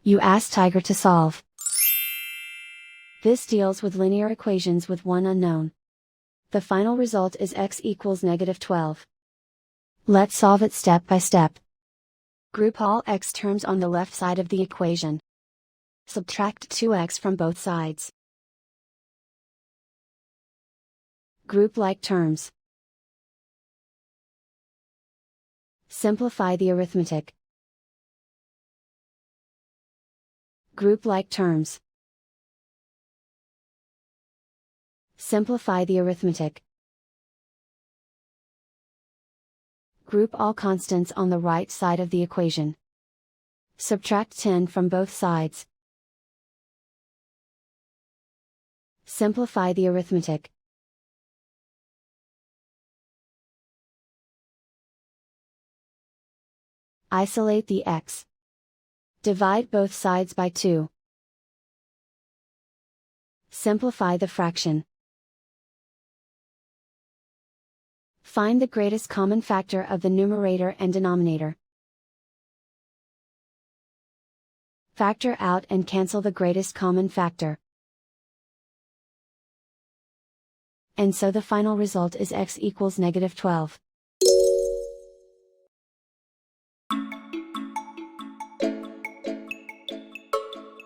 You ask Tiger to solve. This deals with linear equations with one unknown. The final result is x equals -12. Let's solve it step by step. Group all x terms on the left side of the equation. Subtract 2x from both sides. Group like terms. Simplify the arithmetic. Group like terms. Simplify the arithmetic. Group all constants on the right side of the equation. Subtract 10 from both sides. Simplify the arithmetic. Isolate the x. Divide both sides by 2. Simplify the fraction. Find the greatest common factor of the numerator and denominator. Factor out and cancel the greatest common factor. And so the final result is x equals -12.